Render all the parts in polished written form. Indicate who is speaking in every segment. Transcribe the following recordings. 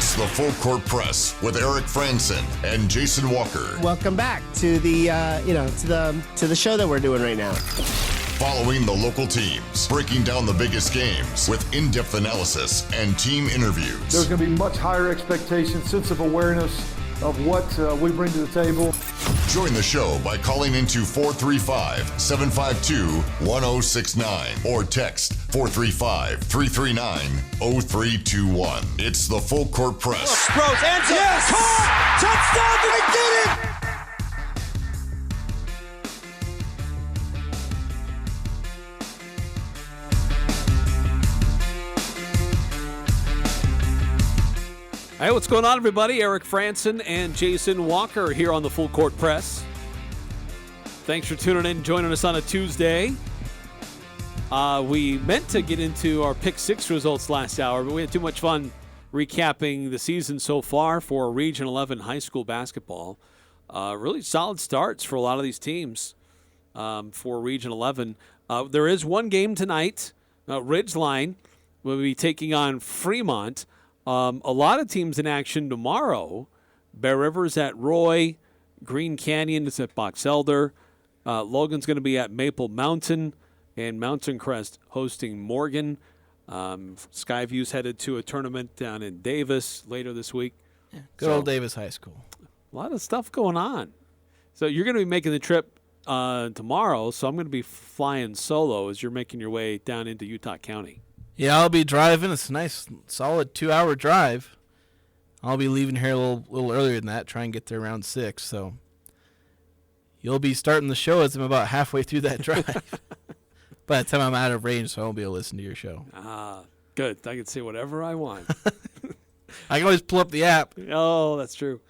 Speaker 1: It's the Full Court Press with Eric Frandsen and Jason Walker.
Speaker 2: Welcome back to the to the show that we're doing right now.
Speaker 1: Following the local teams, breaking down the biggest games with in-depth analysis and team interviews.
Speaker 3: There's going to be much higher expectations, sense of awareness of what we bring to the table.
Speaker 1: Join the show by calling into 435-752-1069 or text 435-339-0321. It's the Full Court Press.
Speaker 4: Rose, answer. Yes! Caught! Touchdown! They did it!
Speaker 5: Hey, what's going on, everybody? Eric Frandsen and Jason Walker here on the Full Court Press. Thanks for tuning in and joining us on a Tuesday. We meant to get into our Pick 6 results last hour, but we had too much fun recapping the season so far for Region 11 high school basketball. Really solid starts for a lot of these teams for Region 11. There is one game tonight. Ridgeline will be taking on Fremont. A lot of teams in action tomorrow. Bear River's at Roy. Green Canyon is at Box Elder. Logan's going to be at Maple Mountain. And Mountain Crest hosting Morgan. Skyview's headed to a tournament down in Davis later this week.
Speaker 6: Yeah, good old Davis High School.
Speaker 5: A lot of stuff going on. So you're going to be making the trip tomorrow, so I'm going to be flying solo as you're making your way down into Utah County.
Speaker 6: Yeah, I'll be driving. It's a nice, solid 2-hour drive. I'll be leaving here a little earlier than that, try and get there around 6. So you'll be starting the show as I'm about halfway through that drive. By the time I'm out of range, so I won't be able to listen to your show.
Speaker 5: Good. I can say whatever I want.
Speaker 6: I can always pull up the app.
Speaker 5: Oh, that's true.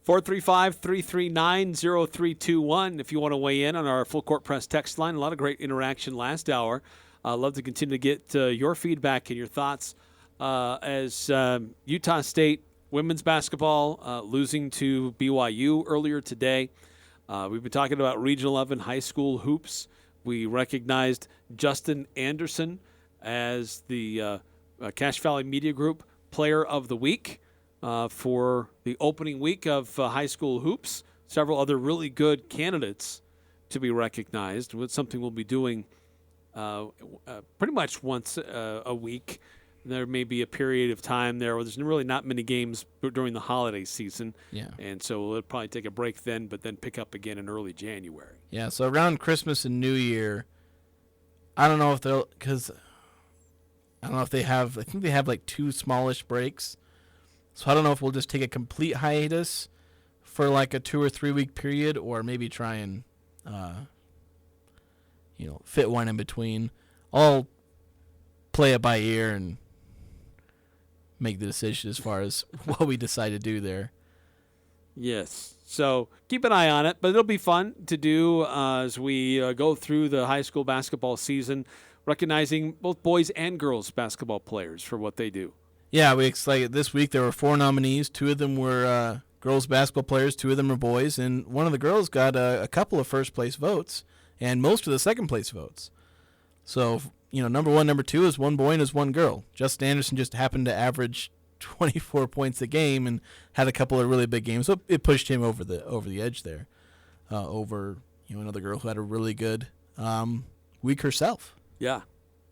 Speaker 5: 435-339-0321 if you want to weigh in on our Full Court Press text line. A lot of great interaction last hour. I'd love to continue to get your feedback and your thoughts as Utah State women's basketball losing to BYU earlier today. We've been talking about Region 11 high school hoops. We recognized Justin Anderson as the Cache Valley Media Group Player of the Week for the opening week of high school hoops. Several other really good candidates to be recognized. It's something we'll be doing pretty much once a week. There may be a period of time there where there's really not many games during the holiday season.
Speaker 6: Yeah.
Speaker 5: And so we'll probably take a break then, but then pick up again in early January.
Speaker 6: Yeah, so around Christmas and New Year, I don't know if they'll, because I don't know if they have, I think they have like 2 smallish breaks. So I don't know if we'll just take a complete hiatus for like a 2 or 3 week period, or maybe try and, fit one in between. I'll play it by ear and make the decision as far as what we decide to do there.
Speaker 5: Yes. So keep an eye on it, but it'll be fun to do as we go through the high school basketball season, recognizing both boys and girls basketball players for what they do.
Speaker 6: Yeah, this week there were 4 nominees. 2 of them were girls basketball players, 2 of them were boys, and one of the girls got a couple of first-place votes and most of the second-place votes. So, number 1, number 2 is one boy and is one girl. Justin Anderson just happened to average 24 points a game and had a couple of really big games, so it pushed him over the edge there, over another girl who had a really good week herself.
Speaker 5: Yeah,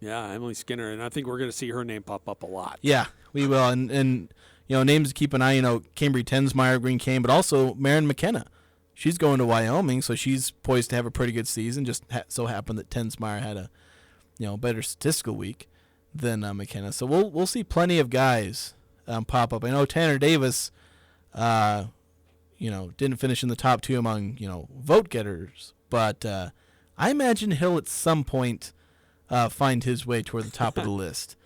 Speaker 5: Emily Skinner, and I think we're going to see her name pop up a lot.
Speaker 6: Yeah, we will, and names to keep an eye. Cambry Tensmeyer, Green Cane, but also Marin McKenna. She's going to Wyoming, so she's poised to have a pretty good season. Just so happened that Tensmeyer had a better statistical week than McKenna. So we'll see plenty of guys pop up. I know Tanner Davis, didn't finish in the top 2 among vote getters, but I imagine he'll at some point find his way toward the top of the list.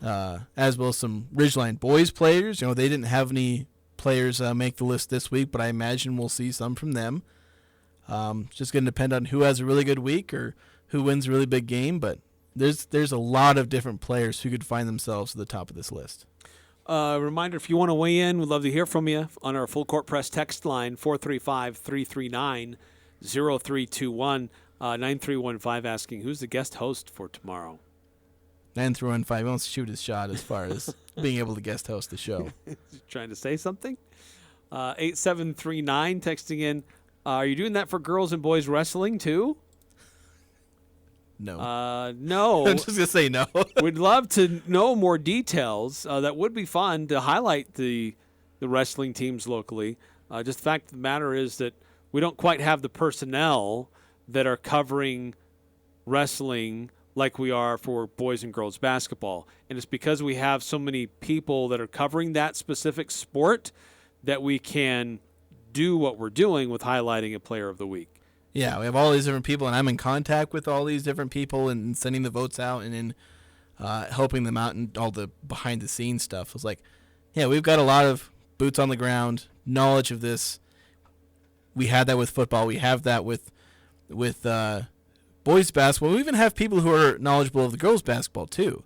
Speaker 6: As well as some Ridgeline boys players. They didn't have any players make the list this week, but I imagine we'll see some from them. It's just going to depend on who has a really good week or who wins a really big game, but there's a lot of different players who could find themselves at the top of this list.
Speaker 5: Reminder, if you want to weigh in, we'd love to hear from you on our Full Court Press text line, 435-339-0321, 9315, asking who's the guest host for tomorrow.
Speaker 6: And throw in 5. He wants to shoot his shot as far as being able to guest host the show.
Speaker 5: Trying to say something? 8739 texting in, are you doing that for girls and boys wrestling too?
Speaker 6: No.
Speaker 5: No.
Speaker 6: I'm just going to say no.
Speaker 5: We'd love to know more details. That would be fun to highlight the wrestling teams locally. Just the fact of the matter is that we don't quite have the personnel that are covering wrestling like we are for boys and girls basketball. And it's because we have so many people that are covering that specific sport that we can do what we're doing with highlighting a player of the week.
Speaker 6: Yeah, we have all these different people, and I'm in contact with all these different people and sending the votes out and in helping them out and all the behind-the-scenes stuff. It's like, yeah, we've got a lot of boots on the ground, knowledge of this. We had that with football. We have that with boys basketball. We even have people who are knowledgeable of the girls basketball too.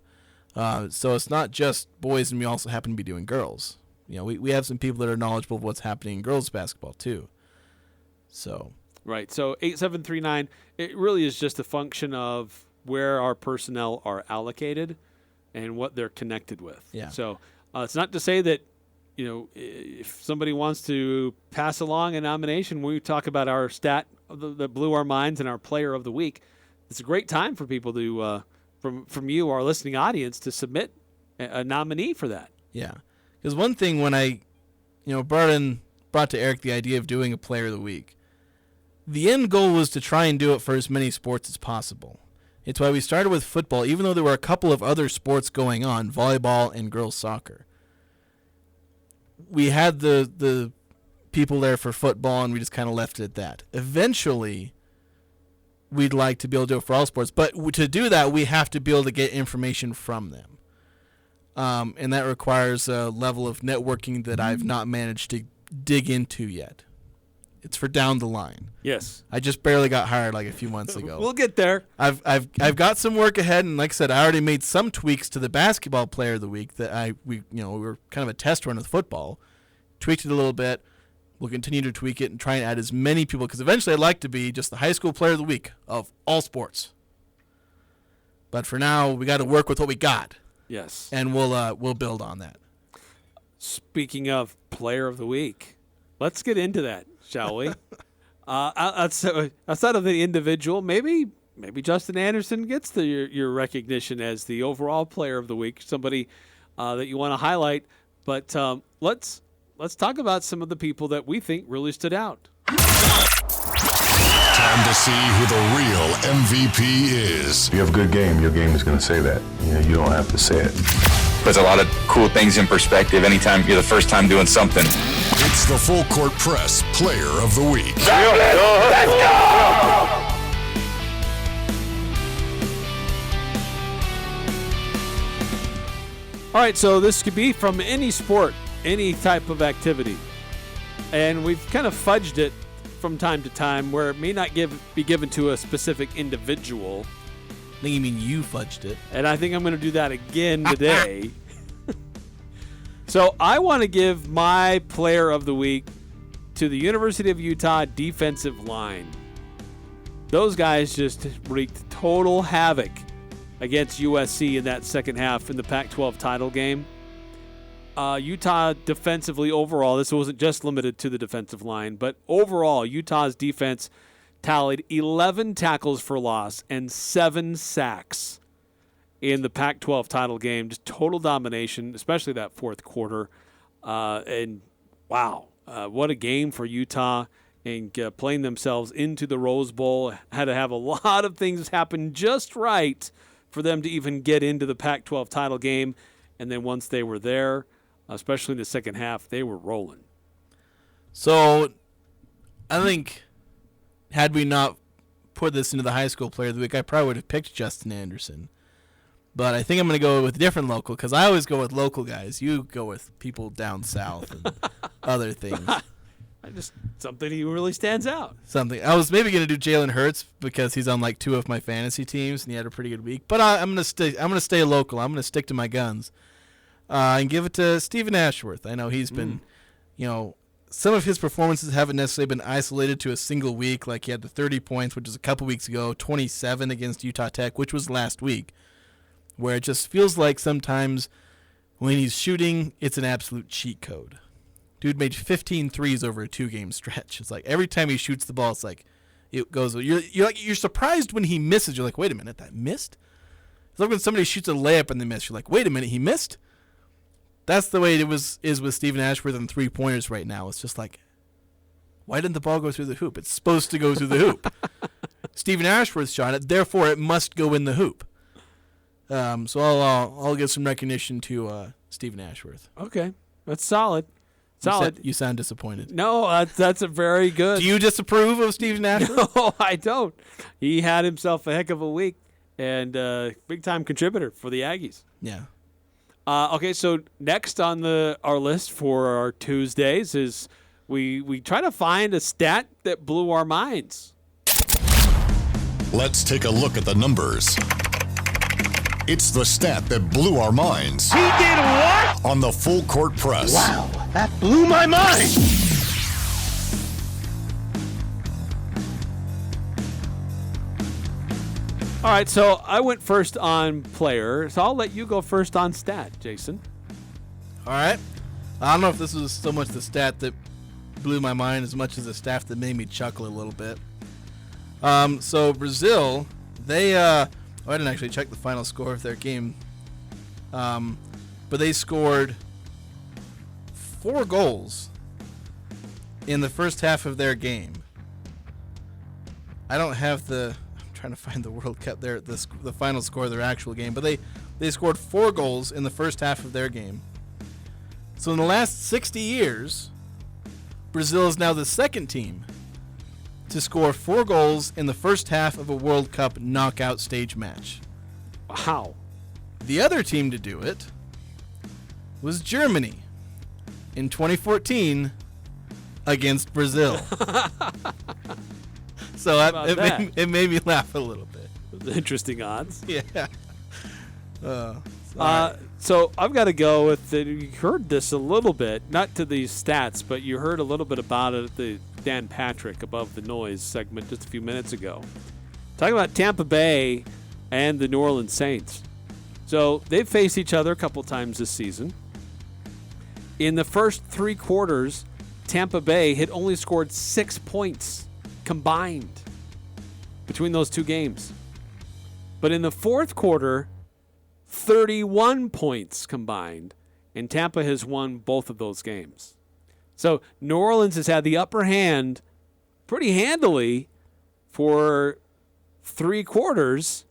Speaker 6: So it's not just boys, and we also happen to be doing girls. You know, we have some people that are knowledgeable of what's happening in girls basketball too. So
Speaker 5: right. So 8739, it really is just a function of where our personnel are allocated and what they're connected with.
Speaker 6: Yeah.
Speaker 5: So it's not to say that, you know, if somebody wants to pass along a nomination, we talk about our stat that blew our minds and our player of the week. It's a great time for people to, from you, our listening audience, to submit a nominee for that.
Speaker 6: yeah, because one thing when I, brought to Eric the idea of doing a player of the week, the end goal was to try and do it for as many sports as possible. It's why we started with football, even though there were a couple of other sports going on, volleyball and girls soccer. We had the people there for football, and we just kind of left it at that. Eventually, we'd like to be able to do it for all sports, but to do that, we have to be able to get information from them. And that requires a level of networking that I've not managed to dig into yet. It's for down the line.
Speaker 5: Yes.
Speaker 6: I just barely got hired like a few months ago.
Speaker 5: We'll get there.
Speaker 6: I've got some work ahead, and like I said, I already made some tweaks to the basketball player of the week that we were kind of a test run with football. Tweaked it a little bit. We'll continue to tweak it and try and add as many people, because eventually I'd like to be just the high school player of the week of all sports. But for now, we got to work with what we got.
Speaker 5: Yes.
Speaker 6: And we'll build on that.
Speaker 5: Speaking of player of the week, let's get into that, shall we? Outside of the individual, maybe Justin Anderson gets your recognition as the overall player of the week, somebody that you want to highlight. But let's talk about some of the people that we think really stood out.
Speaker 1: Time to see who the real MVP is.
Speaker 7: If you have a good game, your game is going to say that. You don't have to say it.
Speaker 8: Puts a lot of cool things in perspective anytime you're the first time doing something.
Speaker 1: It's the Full Court Press Player of the Week.
Speaker 8: Let's go!
Speaker 5: All right, so this could be from any sport, any type of activity. And we've kind of fudged it from time to time where it may not be given to a specific individual.
Speaker 6: I think you mean you fudged it.
Speaker 5: And I think I'm going to do that again today. So I want to give my player of the week to the University of Utah defensive line. Those guys just wreaked total havoc against USC in that second half in the Pac-12 title game. Utah defensively overall, this wasn't just limited to the defensive line, but overall, Utah's defense tallied 11 tackles for loss and 7 sacks in the Pac-12 title game. Just total domination, especially that fourth quarter. And wow, what a game for Utah, and playing themselves into the Rose Bowl. Had to have a lot of things happen just right for them to even get into the Pac-12 title game. And then once they were there, especially in the second half, they were rolling.
Speaker 6: So I think had we not put this into the high school player of the week, I probably would have picked Justin Anderson. But I think I'm going to go with a different local, because I always go with local guys. You go with people down south and other things.
Speaker 5: Something he really stands out.
Speaker 6: Something. I was maybe going to do Jalen Hurts because he's on like 2 of my fantasy teams and he had a pretty good week. But I'm going to stay local. I'm going to stick to my guns and give it to Stephen Ashworth. I know he's been, some of his performances haven't necessarily been isolated to a single week. Like he had the 30 points, which was a couple weeks ago, 27 against Utah Tech, which was last week. where it just feels like sometimes when he's shooting, it's an absolute cheat code. Dude made 15 threes over a 2-game stretch. It's like every time he shoots the ball, it's like it goes. You're surprised when he misses. You're like, wait a minute, that missed? It's like when somebody shoots a layup and they miss. You're like, wait a minute, he missed? That's the way it is with Stephen Ashworth and 3-pointers right now. It's just like, why didn't the ball go through the hoop? It's supposed to go through the hoop. Stephen Ashworth shot it, therefore it must go in the hoop. So I'll give some recognition to Stephen Ashworth.
Speaker 5: Okay, that's solid. Solid.
Speaker 6: You sound disappointed.
Speaker 5: No, that's a very good.
Speaker 6: Do you disapprove of Stephen Ashworth?
Speaker 5: No, I don't. He had himself a heck of a week and big time contributor for the Aggies.
Speaker 6: Yeah.
Speaker 5: Okay, so next on our list for our Tuesdays is we try to find a stat that blew our minds.
Speaker 1: Let's take a look at the numbers. It's the stat that blew our minds.
Speaker 4: He did what?
Speaker 1: On the Full Court Press.
Speaker 4: Wow, that blew my mind.
Speaker 5: All right, so I went first on player, so I'll let you go first on stat, Jason.
Speaker 6: All right. I don't know if this was so much the stat that blew my mind as much as the stat that made me chuckle a little bit. So Brazil, I didn't actually check the final score of their game, but they scored 4 goals in the first half of their game. I don't have I'm trying to find the World Cup there, the final score of their actual game, but they scored 4 goals in the first half of their game. So in the last 60 years, Brazil is now the second team to score 4 goals in the first half of a World Cup knockout stage match.
Speaker 5: Wow.
Speaker 6: The other team to do it was Germany in 2014 against Brazil. So it made me laugh a little bit.
Speaker 5: Interesting odds.
Speaker 6: Yeah.
Speaker 5: So I've got to go with you heard this a little bit, not to these stats, but you heard a little bit about it at the Dan Patrick Above the Noise segment just a few minutes ago. Talking about Tampa Bay and the New Orleans Saints. So they've faced each other a couple times this season. In the first 3 quarters, Tampa Bay had only scored 6 points combined between those 2 games. But in the fourth quarter, 31 points combined, and Tampa has won both of those games. So New Orleans has had the upper hand pretty handily for 3 quarters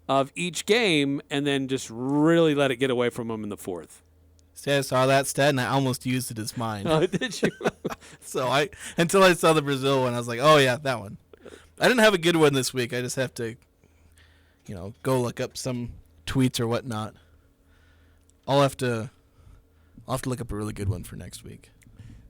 Speaker 5: of each game and then just really let it get away from them in the fourth.
Speaker 6: See, I saw that stat and I almost used it as mine.
Speaker 5: Oh, did you?
Speaker 6: So until I saw the Brazil one, I was like, oh yeah, that one. I didn't have a good one this week. I just have to, go look up some tweets or whatnot. I'll have to look up a really good one for next week.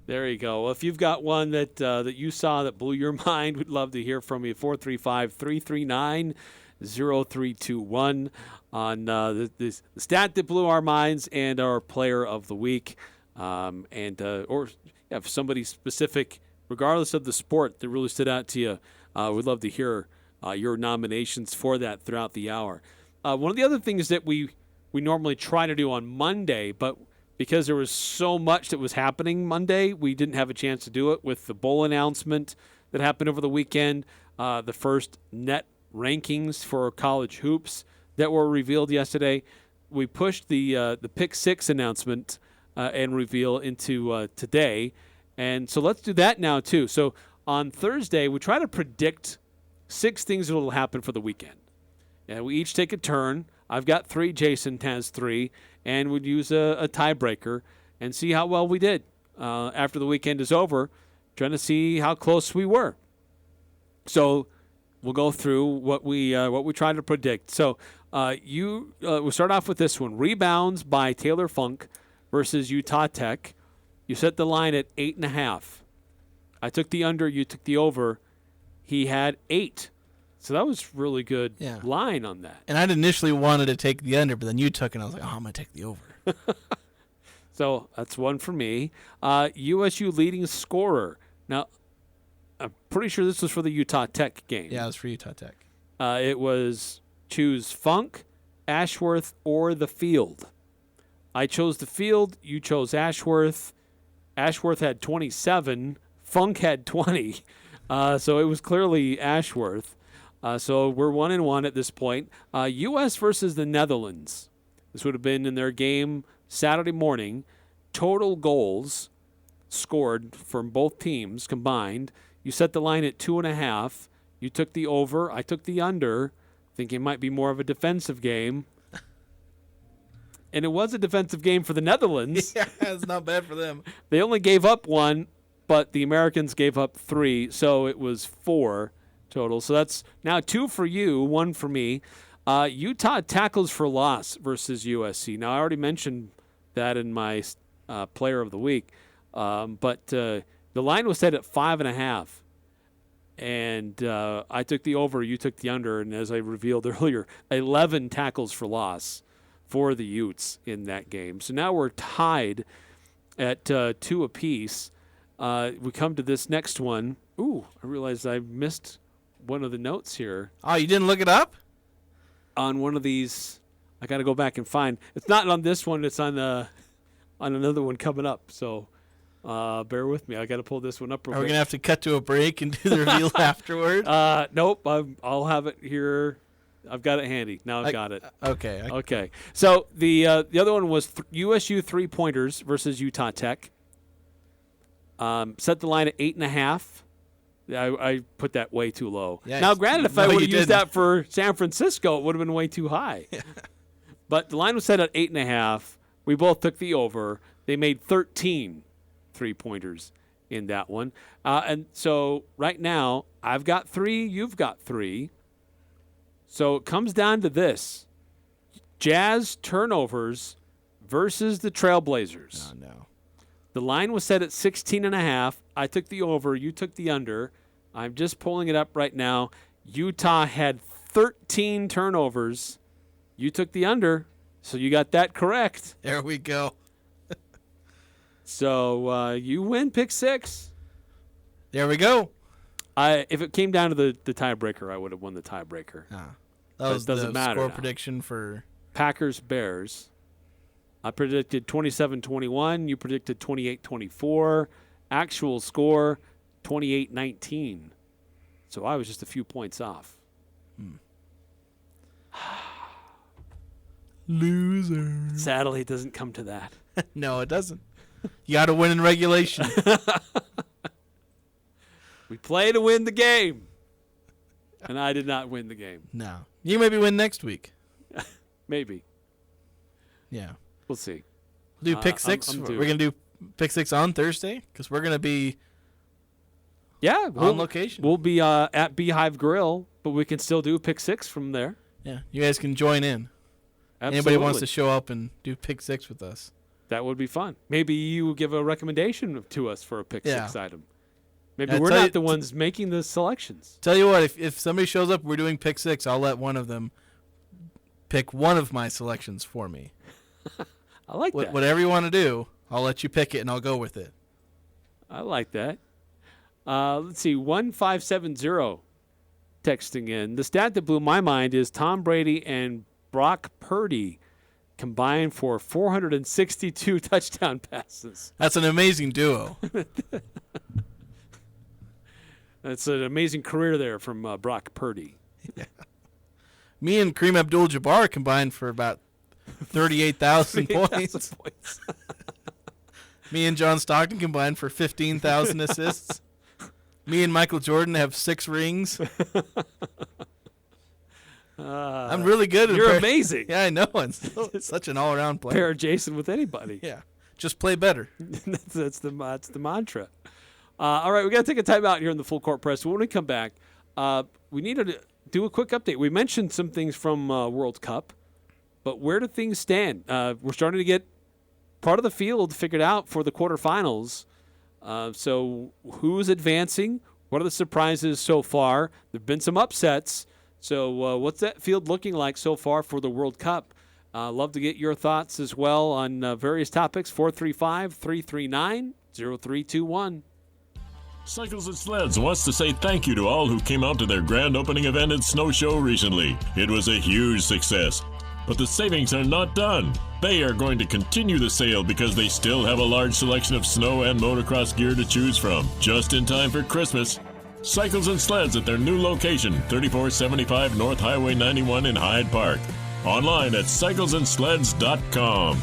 Speaker 5: There you go. Well, if you've got one that you saw that blew your mind, we'd love to hear from you. 435-339-0321 on the stat that blew our minds and our player of the week. Or if somebody specific, regardless of the sport, that really stood out to you, we'd love to hear your nominations for that throughout the hour. One of the other things that we normally try to do on Monday, but because there was so much that was happening Monday, we didn't have a chance to do it with the bowl announcement that happened over the weekend, the first net rankings for college hoops that were revealed yesterday. We pushed the Pick 6 announcement and reveal into today. And so let's do that now, too. So on Thursday, we try to predict 6 things that will happen for the weekend. And we each take a turn. I've got 3. Jason has 3. And we'd use a tiebreaker and see how well we did after the weekend is over, trying to see how close we were. So we'll go through what we try to predict. So we'll start off with this one. Rebounds by Taylor Funk versus Utah Tech. You set the line at 8.5. I took the under. You took the over. He had 8. So that was really good line on that.
Speaker 6: And I'd initially wanted to take the under, but then you took it, and I was like, I'm going to take the over.
Speaker 5: So that's one for me. USU leading scorer. Now, I'm pretty sure this was for the Utah Tech game.
Speaker 6: Yeah, it was for Utah Tech.
Speaker 5: It was choose Funk, Ashworth, or the field. I chose the field. You chose Ashworth. Ashworth had 27. Funk had 20. So it was clearly Ashworth. So we're 1-1 at this point. U.S. versus the Netherlands. This would have been in their game Saturday morning. Total goals scored from both teams combined. You set the line at 2.5. You took the over. I took the under, thinking it might be more of a defensive game. And it was a defensive game for the Netherlands.
Speaker 6: Yeah, it's not bad for them.
Speaker 5: They only gave up 1, but the Americans gave up 3, so it was 4 total. So that's now 2 for you, 1 for me. Utah tackles for loss versus USC. Now, I already mentioned that in my player of the week, but the line was set at 5.5. And I took the over, you took the under, and as I revealed earlier, 11 tackles for loss for the Utes in that game. So now we're tied at 2 apiece. We come to this next one. Ooh, I realized I missed one of the notes here.
Speaker 6: Oh, you didn't look it up?
Speaker 5: On one of these, I got to go back and find. It's not on this one. It's on another one coming up. So bear with me. I got to pull this one up real
Speaker 6: Are we
Speaker 5: quick.
Speaker 6: going to have to cut to a break and do the reveal afterward?
Speaker 5: Nope. I'll have it here. I've got it handy. Now I've got it.
Speaker 6: Okay.
Speaker 5: Okay. So the other one was USU 3-pointers versus Utah Tech. Set the line at 8.5. I put that way too low.
Speaker 6: Yes.
Speaker 5: Now, granted, if I
Speaker 6: No,
Speaker 5: would
Speaker 6: you
Speaker 5: have used
Speaker 6: didn't.
Speaker 5: that for San Francisco, it would have been way too high. But the line was set at 8.5. We both took the over. They made 13 3-pointers in that one. And so right now, I've got 3, you've got 3. So it comes down to this. Jazz turnovers versus the Trailblazers.
Speaker 6: Oh, no.
Speaker 5: The line was set at 16.5. I took the over. You took the under. I'm just pulling it up right now. Utah had 13 turnovers. You took the under, so you got that correct.
Speaker 6: There we go.
Speaker 5: So you win pick 6.
Speaker 6: There we go.
Speaker 5: If it came down to the tiebreaker, I would have won the tiebreaker.
Speaker 6: That was
Speaker 5: doesn't
Speaker 6: the
Speaker 5: matter
Speaker 6: score
Speaker 5: now.
Speaker 6: prediction for...
Speaker 5: Packers-Bears. I predicted 27-21. You predicted 28-24. Actual score, 28-19. So I was just a few points off.
Speaker 6: Loser.
Speaker 5: Sadly, it doesn't come to that.
Speaker 6: No, it doesn't. You got to win in regulation.
Speaker 5: We play to win the game. And I did not win the game.
Speaker 6: No. You maybe win next week.
Speaker 5: Maybe.
Speaker 6: Yeah.
Speaker 5: We'll see.
Speaker 6: We'll do pick 6.
Speaker 5: I'm
Speaker 6: We're
Speaker 5: due.
Speaker 6: going to do pick 6 on Thursday because we're going to be
Speaker 5: Yeah.
Speaker 6: on location.
Speaker 5: We'll be at Beehive Grill, but we can still do pick 6 from there.
Speaker 6: Yeah. You guys can join in.
Speaker 5: Absolutely.
Speaker 6: Anybody wants to show up and do pick 6 with us.
Speaker 5: That would be fun. Maybe you give a recommendation to us for a pick
Speaker 6: Yeah.
Speaker 5: 6 item. Maybe
Speaker 6: Yeah,
Speaker 5: we're
Speaker 6: tell
Speaker 5: not
Speaker 6: you-
Speaker 5: the ones making the selections.
Speaker 6: Tell you what, if somebody shows up, we're doing pick 6, I'll let one of them pick one of my selections for me.
Speaker 5: I like that.
Speaker 6: Whatever you want to do, I'll let you pick it and I'll go with it.
Speaker 5: I like that. Let's see, 1570 texting in. The stat that blew my mind is Tom Brady and Brock Purdy combined for 462 touchdown passes.
Speaker 6: That's an amazing duo.
Speaker 5: That's an amazing career there from Brock Purdy.
Speaker 6: Me and Kareem Abdul-Jabbar combined for about 38,000 points. Me and John Stockton combined for 15,000 assists. Me and Michael Jordan have 6 rings. I'm really good at
Speaker 5: You're amazing.
Speaker 6: Yeah, I know. I'm such an all-around player.
Speaker 5: Pair Jason with anybody.
Speaker 6: Yeah, just play better.
Speaker 5: that's the mantra. All right, we got to take a timeout here in the Full Court Press. When we come back, we need to do a quick update. We mentioned some things from World Cup, but where do things stand? We're starting to get part of the field figured out for the quarterfinals. So who's advancing? What are the surprises so far? There have been some upsets. So what's that field looking like so far for the World Cup? Love to get your thoughts as well on various topics. 435-339-0321.
Speaker 9: Cycles and Sleds wants to say thank you to all who came out to their grand opening event at Snow Show recently. It was a huge success. But the savings are not done. They are going to continue the sale because they still have a large selection of snow and motocross gear to choose from, just in time for Christmas. Cycles and Sleds at their new location, 3475 North Highway 91 in Hyde Park. Online at cyclesandsleds.com.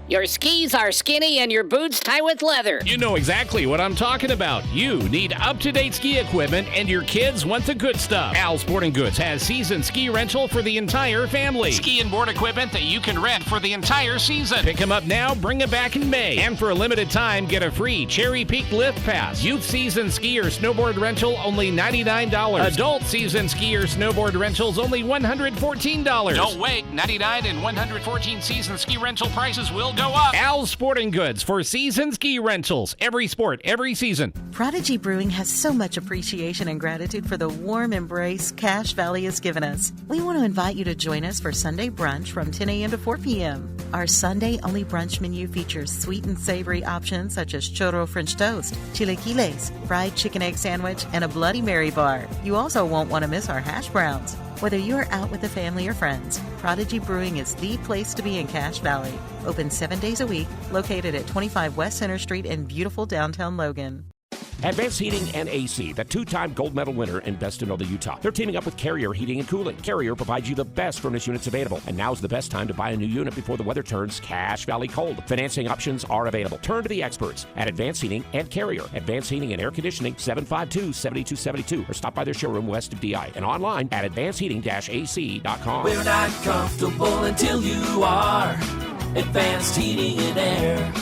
Speaker 10: Your skis are skinny and your boots tie with leather.
Speaker 11: You know exactly what I'm talking about. You need up-to-date ski equipment, and your kids want the good stuff. Al Sporting Goods has season ski rental for the entire family. Ski and board equipment that you can rent for the entire season. Pick them up now, bring them back in May. And for a limited time, get a free Cherry Peak Lift Pass. Youth season ski or snowboard rental, only $99. Adult season ski or snowboard rentals, only $114. Don't wait. $99 and $114 season ski rental prices will go up. Al's Sporting Goods for season ski rentals. Every sport, every season.
Speaker 12: Prodigy Brewing has so much appreciation and gratitude for the warm embrace Cache Valley has given us. We want to invite you to join us for Sunday brunch from 10 a.m. to 4 p.m. Our Sunday-only brunch menu features sweet and savory options such as churro French toast, chilaquiles, fried chicken egg sandwich, and a Bloody Mary bar. You also won't want to miss our hash browns. Whether you're out with the family or friends, Prodigy Brewing is the place to be in Cache Valley. Open 7 days a week, located at 25 West Center Street in beautiful downtown Logan.
Speaker 13: Advanced Heating and AC, the two-time gold medal winner in Best in Northern Utah. They're teaming up with Carrier Heating and Cooling. Carrier provides you the best furnace units available, and now's the best time to buy a new unit before the weather turns Cache Valley cold. Financing options are available. Turn to the experts at Advanced Heating and Carrier. Advanced Heating and Air Conditioning, 752-7272, or stop by their showroom west of DI and online at advancedheating-ac.com.
Speaker 14: We're not comfortable until you are. Advanced Heating and Air.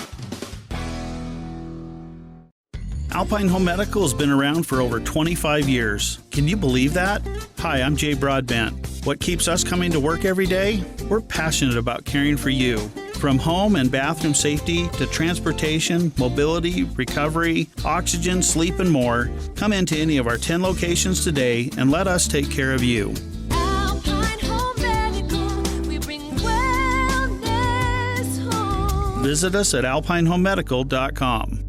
Speaker 15: Alpine Home Medical has been around for over 25 years. Can you believe that? Hi, I'm Jay Broadbent. What keeps us coming to work every day? We're passionate about caring for you. From home and bathroom safety to transportation, mobility, recovery, oxygen, sleep, and more, come into any of our 10 locations today and let us take care of you.
Speaker 16: Alpine Home Medical, we bring wellness home.
Speaker 15: Visit us at alpinehomemedical.com.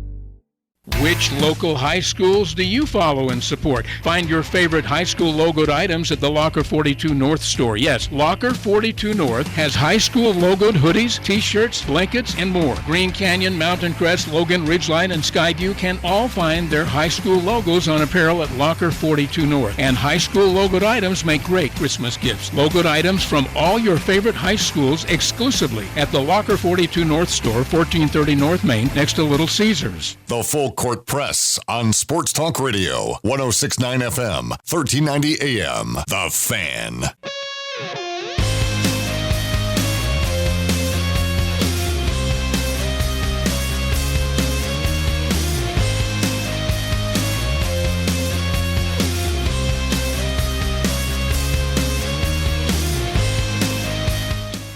Speaker 17: Which local high schools do you follow and support? Find your favorite high school logoed items at the Locker 42 North store. Yes, Locker 42 North has high school logoed hoodies, t-shirts, blankets, and more. Green Canyon, Mountain Crest, Logan, Ridgeline, and Skyview can all find their high school logos on apparel at Locker 42 North. And high school logoed items make great Christmas gifts. Logoed items from all your favorite high schools exclusively at the Locker 42 North store, 1430 North Main, next to Little Caesars.
Speaker 1: The Full Court Press on Sports Talk Radio, 106.9 FM, 1390 AM. The Fan.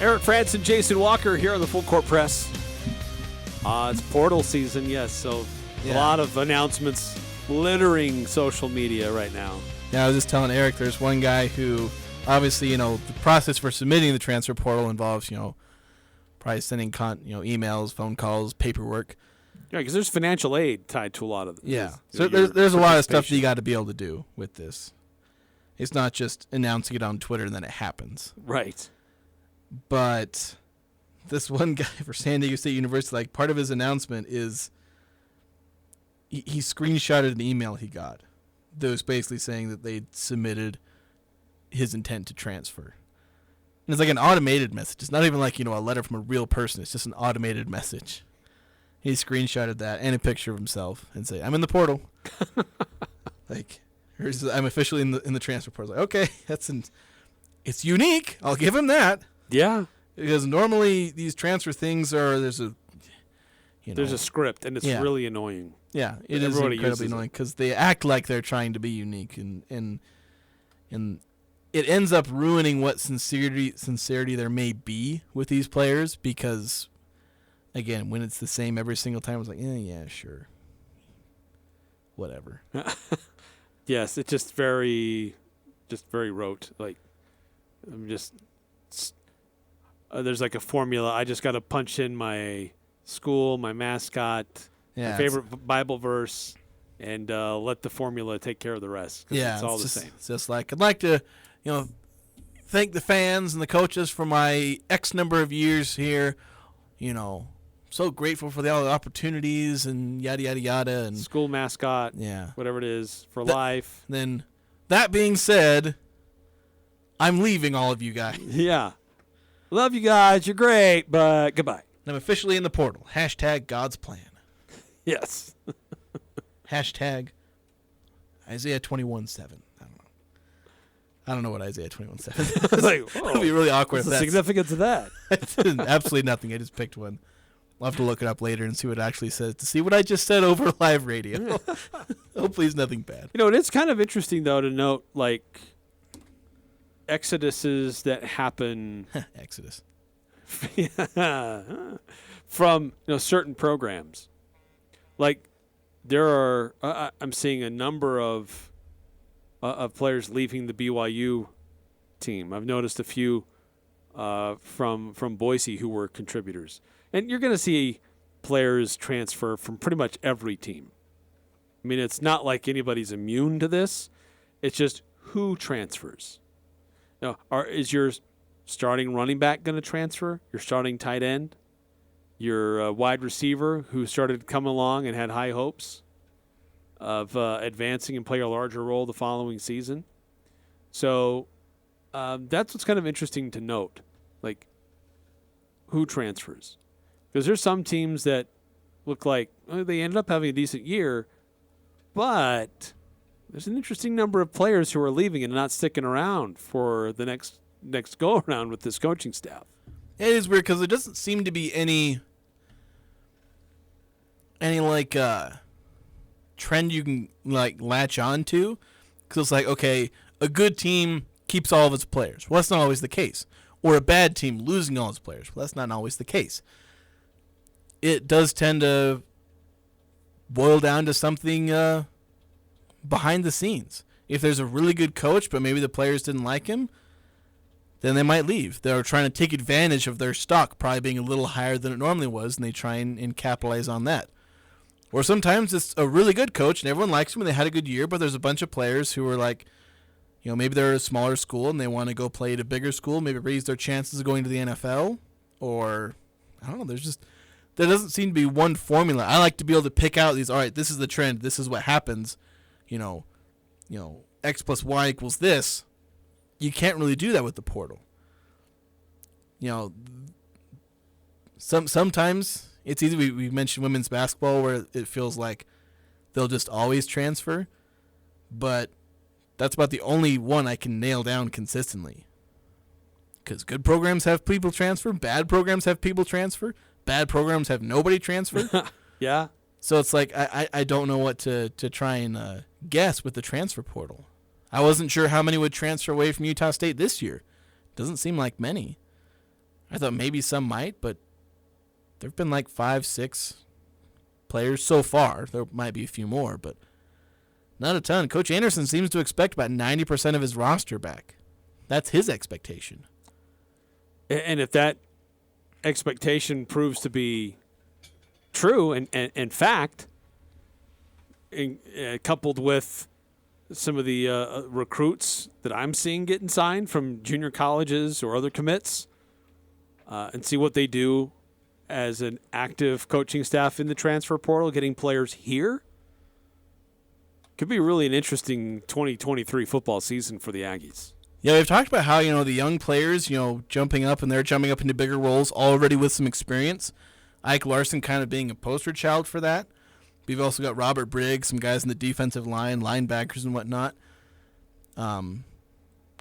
Speaker 5: Eric Frandsen, Jason Walker here on the Full Court Press. It's portal season, yes, so a lot of announcements littering social media right now.
Speaker 6: Yeah, I was just telling Eric, there's one guy who, obviously, the process for submitting the transfer portal involves, probably sending emails, phone calls, paperwork.
Speaker 5: Yeah, because there's financial aid tied to a lot of this.
Speaker 6: Yeah, so there's a lot of stuff that you got to be able to do with this. It's not just announcing it on Twitter and then it happens.
Speaker 5: Right.
Speaker 6: But this one guy for San Diego State University, part of his announcement is he screenshotted an email he got that was basically saying that they'd submitted his intent to transfer. And it's like an automated message. It's not even like, a letter from a real person. It's just an automated message. He screenshotted that and a picture of himself and say, "I'm in the portal." I'm officially in the transfer portal. Okay, it's unique. I'll give him that.
Speaker 5: Yeah.
Speaker 6: Because normally these transfer things there's a
Speaker 5: script, and it's really annoying.
Speaker 6: Yeah, it is incredibly annoying because they act like they're trying to be unique, and it ends up ruining what sincerity there may be with these players. Because, again, when it's the same every single time, it's like, yeah, sure, whatever.
Speaker 5: Yes, it's just very rote. There's like a formula. I just got to punch in my school, my mascot, my favorite Bible verse, and let the formula take care of the rest.
Speaker 6: Yeah,
Speaker 5: it's all the same.
Speaker 6: It's just like, I'd like to, thank the fans and the coaches for my X number of years here. So grateful for all the opportunities and yada, yada, yada. And
Speaker 5: school mascot, whatever it is, for life.
Speaker 6: Then, that being said, I'm leaving all of you guys.
Speaker 5: Yeah. Love you guys. You're great, but goodbye.
Speaker 6: I'm officially in the portal. # God's plan.
Speaker 5: Yes.
Speaker 6: # Isaiah 21:7. I don't know what Isaiah 21:7 is.
Speaker 5: Like,
Speaker 6: it'll be really awkward.
Speaker 5: What's the significance of that?
Speaker 6: Absolutely nothing. I just picked one. I'll have to look it up later and see what it actually says to see what I just said over live radio. Hopefully it's nothing bad.
Speaker 5: It's kind of interesting, though, to note, like, exoduses that happen.
Speaker 6: Exodus.
Speaker 5: From, certain programs. Like, there are, I'm seeing a number of players leaving the BYU team. I've noticed a few from Boise who were contributors. And you're going to see players transfer from pretty much every team. I mean, it's not like anybody's immune to this. It's just who transfers. Is your starting running back going to transfer? Your starting tight end? Your wide receiver who started coming along and had high hopes of advancing and play a larger role the following season? So that's what's kind of interesting to note. Like, who transfers? Because there's some teams that look like they ended up having a decent year, but there's an interesting number of players who are leaving and not sticking around for the next go-around with this coaching staff.
Speaker 6: It is weird because there doesn't seem to be any like trend you can like latch on to. Because it's like, okay, a good team keeps all of its players. Well, that's not always the case. Or a bad team losing all its players. Well, that's not always the case. It does tend to boil down to something behind the scenes. If there's a really good coach, but maybe the players didn't like him, then they might leave. They're trying to take advantage of their stock probably being a little higher than it normally was, and they try and capitalize on that. Or sometimes it's a really good coach, and everyone likes him, and they had a good year, but there's a bunch of players who are like, maybe they're at a smaller school, and they want to go play at a bigger school, maybe raise their chances of going to the NFL, or, I don't know, there doesn't seem to be one formula. I like to be able to pick out these, all right, this is the trend, this is what happens, X plus Y equals this. You can't really do that with the portal. Sometimes it's easy. We mentioned women's basketball where it feels like they'll just always transfer, but that's about the only one I can nail down consistently. Because good programs have people transfer, bad programs have people transfer, bad programs have nobody transfer.
Speaker 5: Yeah.
Speaker 6: So it's like I don't know what to try and guess with the transfer portal. I wasn't sure how many would transfer away from Utah State this year. Doesn't seem like many. I thought maybe some might, but there have been like 5-6 players so far. There might be a few more, but not a ton. Coach Anderson seems to expect about 90% of his roster back. That's his expectation.
Speaker 5: And if that expectation proves to be true and fact, coupled with some of the recruits that I'm seeing getting signed from junior colleges or other commits, and see what they do as an active coaching staff in the transfer portal, getting players here, could be really an interesting 2023 football season for the Aggies.
Speaker 6: Yeah, we've talked about how, the young players, jumping up, and they're jumping up into bigger roles already with some experience. Ike Larson kind of being a poster child for that. We've also got Robert Briggs, some guys in the defensive line, linebackers and whatnot.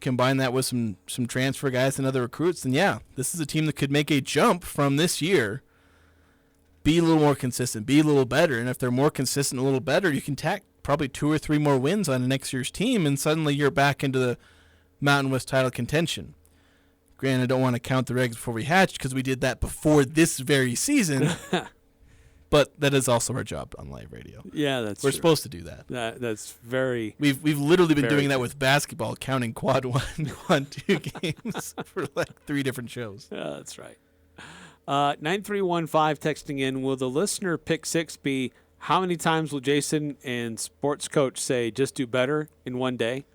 Speaker 6: Combine that with some transfer guys and other recruits, then yeah, this is a team that could make a jump from this year, be a little more consistent, be a little better. And if they're more consistent, a little better, you can tack probably 2 or 3 more wins on next year's team, and suddenly you're back into the Mountain West title contention. Granted, I don't want to count the eggs before we hatch because we did that before this very season. But that is also our job on live radio.
Speaker 5: Yeah, that's
Speaker 6: We're
Speaker 5: true.
Speaker 6: supposed to do that.
Speaker 5: That's very.
Speaker 6: We've literally been
Speaker 5: very
Speaker 6: doing that
Speaker 5: true.
Speaker 6: with basketball, counting quad 1, quad 2 games for like 3 different shows.
Speaker 5: Yeah, that's right. 9315 texting in. Will the listener pick 6 be how many times will Jason and sports coach say just do better in one day?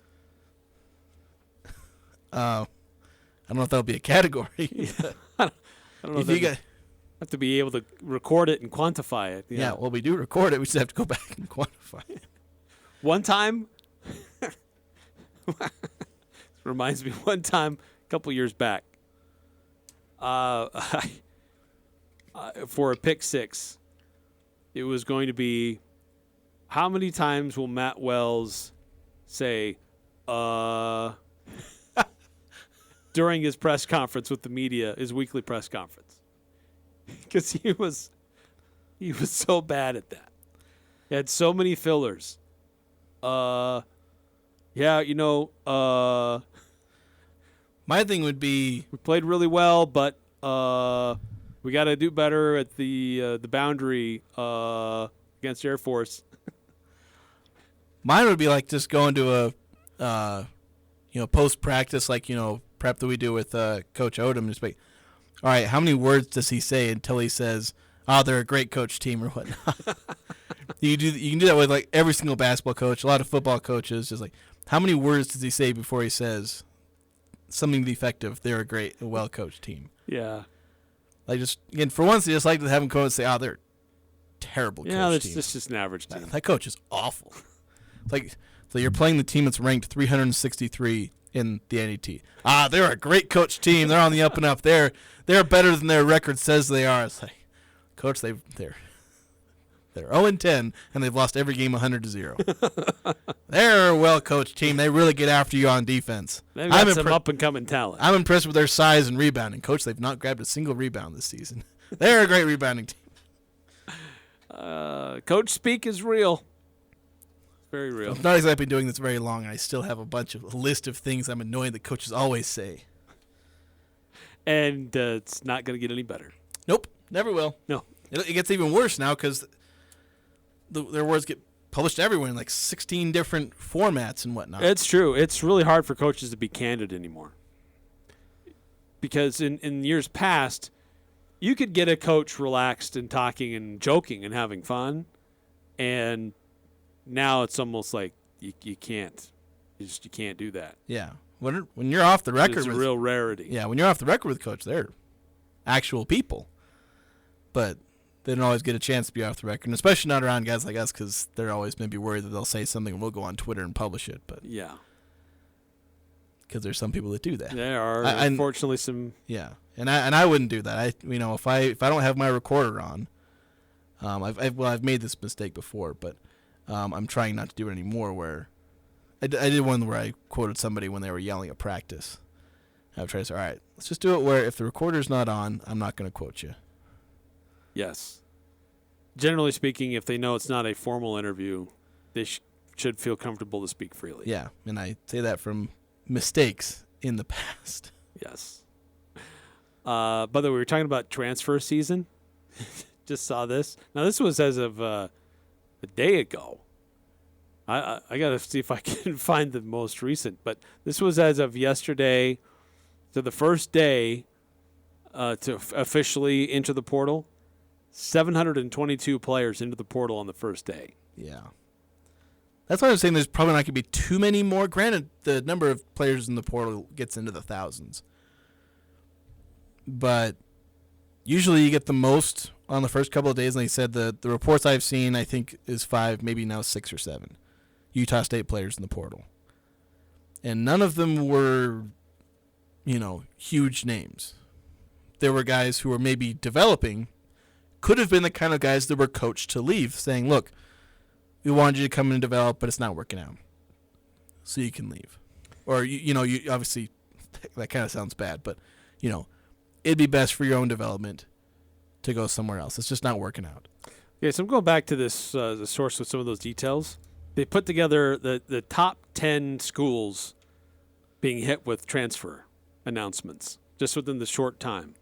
Speaker 6: don't know if that'll be a category.
Speaker 5: I don't know.
Speaker 6: If you got,
Speaker 5: have to be able to record it and quantify it.
Speaker 6: yeah, well, we do record it. We just have to go back and quantify it.
Speaker 5: One time, reminds me, one time, a couple years back, for a pick six, it was going to be, how many times will Matt Wells say, during his press conference with the media, his weekly press conference? Because he was so bad at that. He had so many fillers. My
Speaker 6: thing would be,
Speaker 5: we played really well, but we got to do better at the boundary against Air Force.
Speaker 6: Mine would be like just going to a post practice, like prep that we do with Coach Odom. Just like, all right, how many words does he say until he says, "Oh, they're a great coach team" or whatnot? You can do that with like every single basketball coach, a lot of football coaches. Just like, how many words does he say before he says something effective? They're a well coached team.
Speaker 5: Yeah.
Speaker 6: Like, just again, for once, they just like to have him come and say, "Oh, they're a terrible coach team."
Speaker 5: Yeah, that's just an average team.
Speaker 6: That coach is awful. So you're playing the team that's ranked 363 in the NET. They're a great coach team. They're on the up and up. They're better than their record says they are. It's like, Coach, they're 0-10 and they've lost every game 100-0. They're a well-coached team. They really get after you on defense.
Speaker 5: They've got some up-and-coming talent.
Speaker 6: I'm impressed with their size and rebounding. Coach, they've not grabbed a single rebound this season. They're a great rebounding team.
Speaker 5: Coach speak is real. Very real.
Speaker 6: I'm not exactly doing this very long, and I still have a list of things I'm annoyed that coaches always say.
Speaker 5: And it's not going to get any better.
Speaker 6: Nope, never will.
Speaker 5: No.
Speaker 6: It gets even worse now because their words get published everywhere in like 16 different formats and whatnot.
Speaker 5: It's true. It's really hard for coaches to be candid anymore. Because in years past, you could get a coach relaxed and talking and joking and having fun, and now it's almost like you can't. You can't do that.
Speaker 6: Yeah. When you're off the record,
Speaker 5: it's a real rarity.
Speaker 6: Yeah, when you're off the record with coach, they're actual people. But they don't always get a chance to be off the record, and especially not around guys like us because they're always maybe worried that they'll say something and we'll go on Twitter and publish it. But
Speaker 5: yeah. Because
Speaker 6: there's some people that do that.
Speaker 5: There are unfortunately some.
Speaker 6: Yeah, and I wouldn't do that. If I don't have my recorder on, I've made this mistake before, but I'm trying not to do it anymore. Where I did one where I quoted somebody when they were yelling at practice. I would try to say, all right, let's just do it where if the recorder's not on, I'm not going to quote you.
Speaker 5: Yes. Generally speaking, if they know it's not a formal interview, they should feel comfortable to speak freely.
Speaker 6: Yeah, and I say that from mistakes in the past.
Speaker 5: Yes. By the way, we were talking about transfer season. Just saw this. Now, this was as of a day ago. I got to see if I can find the most recent. But this was as of yesterday. So the first day to officially enter the portal, 722 players into the portal on the first day.
Speaker 6: Yeah. That's why I'm saying there's probably not going to be too many more. Granted, the number of players in the portal gets into the thousands. But usually you get the most on the first couple of days. And they said the reports I've seen, I think, is 5, maybe now 6 or 7 Utah State players in the portal. And none of them were, huge names. There were guys who were maybe developing, could have been the kind of guys that were coached to leave, saying, look, we wanted you to come in and develop, but it's not working out. So you can leave. Or, you obviously, that kind of sounds bad, but, it'd be best for your own development to go somewhere else. It's just not working out.
Speaker 5: Okay, so I'm going back to this the source with some of those details. They put together the top 10 schools being hit with transfer announcements just within the short time.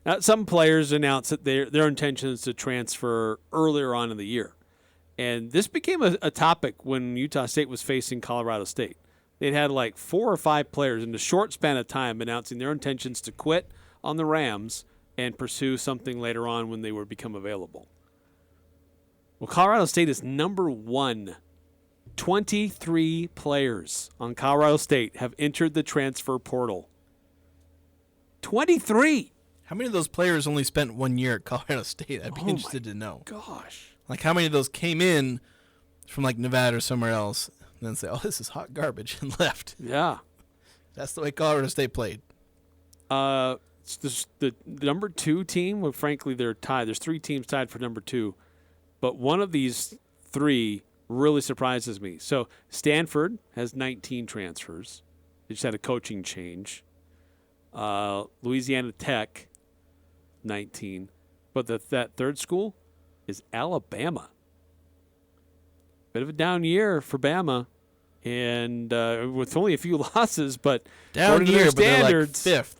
Speaker 5: Now, some players announced that their intention is to transfer earlier on in the year. And this became a topic when Utah State was facing Colorado State. They'd had like 4 or 5 players in a short span of time announcing their intentions to quit on the Rams and pursue something later on when they would become available. Well, Colorado State is number 1. 23 players on Colorado State have entered the transfer portal. 23.
Speaker 6: How many of those players only spent 1 year at Colorado State? I'd be interested to know.
Speaker 5: Gosh.
Speaker 6: Like, how many of those came in from, like, Nevada or somewhere else and then say, oh, this is hot garbage, and left?
Speaker 5: Yeah.
Speaker 6: That's the way Colorado State played.
Speaker 5: It's the number 2 team, well, frankly, they're tied. There's 3 teams tied for number 2. But one of these 3 really surprises me. So Stanford has 19 transfers. They just had a coaching change. Louisiana Tech, 19. But that third school is Alabama. Bit of a down year for Bama. And with only a few losses, but
Speaker 6: down year, but
Speaker 5: standards,
Speaker 6: they're like 5th.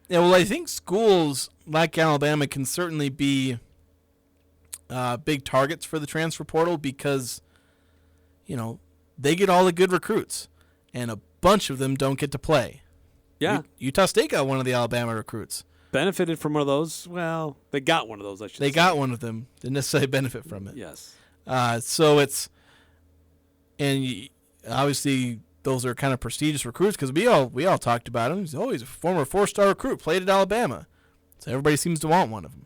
Speaker 6: Yeah, well, I think schools like Alabama can certainly be big targets for the transfer portal because, you know, they get all the good recruits, and a bunch of them don't get to play.
Speaker 5: Yeah.
Speaker 6: Utah State got one of the Alabama recruits.
Speaker 5: Benefited from one of those. Well, they got one of those, I should say.
Speaker 6: They got one of them. Didn't necessarily benefit from it.
Speaker 5: Yes.
Speaker 6: So it's, and obviously those are kind of prestigious recruits because we all talked about him. He's always a former 4-star recruit, played at Alabama. So everybody seems to want one of them.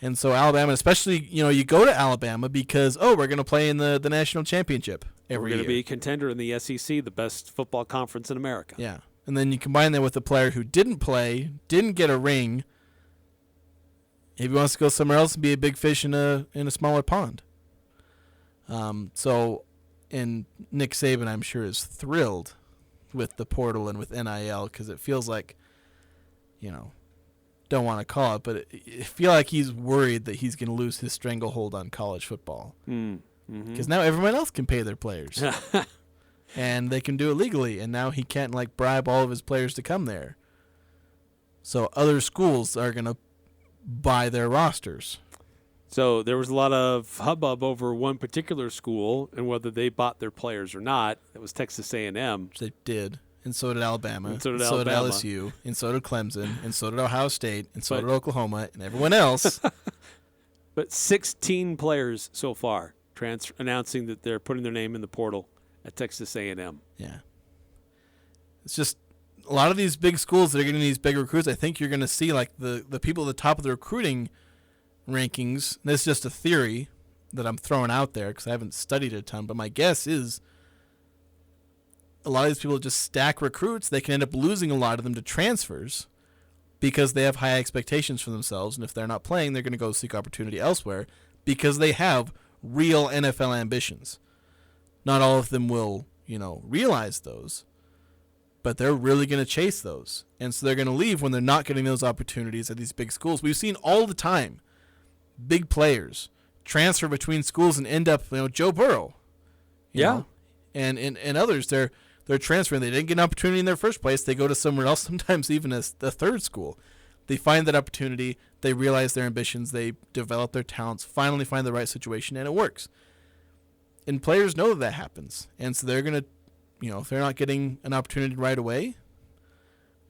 Speaker 6: And so Alabama, especially, you know, you go to Alabama because, we're going to play in the national championship every year.
Speaker 5: We're going to be a contender in the SEC, the best football conference in America.
Speaker 6: Yeah. And then you combine that with a player who didn't play, didn't get a ring. If he wants to go somewhere else and be a big fish in a smaller pond. And Nick Saban, I'm sure, is thrilled with the portal and with NIL because it feels like, you know, don't want to call it, but I feel like he's worried that he's going to lose his stranglehold on college football. Because now everyone else can pay their players. And they can do it legally, and now he can't, like, bribe all of his players to come there. So other schools are going to buy their rosters.
Speaker 5: So there was a lot of hubbub over one particular school and whether they bought their players or not. It was Texas A&M.
Speaker 6: Which they did, and so did Alabama,
Speaker 5: and so did
Speaker 6: LSU, and so did Clemson, and so did Ohio State, and so did Oklahoma, and everyone else.
Speaker 5: But 16 players so far announcing that they're putting their name in the portal at Texas A&M.
Speaker 6: Yeah. It's just a lot of these big schools that are getting these big recruits, I think you're going to see like the people at the top of the recruiting rankings. This is just a theory that I'm throwing out there because I haven't studied it a ton, but my guess is a lot of these people just stack recruits. They can end up losing a lot of them to transfers because they have high expectations for themselves, and if they're not playing, they're going to go seek opportunity elsewhere because they have real NFL ambitions. Not all of them will, you know, realize those, but they're really going to chase those. And so they're going to leave when they're not getting those opportunities at these big schools. We've seen all the time big players transfer between schools and end up, you know, Joe Burrow. You know? And others, they're transferring. They didn't get an opportunity in their first place. They go to somewhere else, sometimes even as the third school. They find that opportunity. They realize their ambitions. They develop their talents, finally find the right situation, and it works. And players know that happens. And so they're going to, you know, if they're not getting an opportunity right away,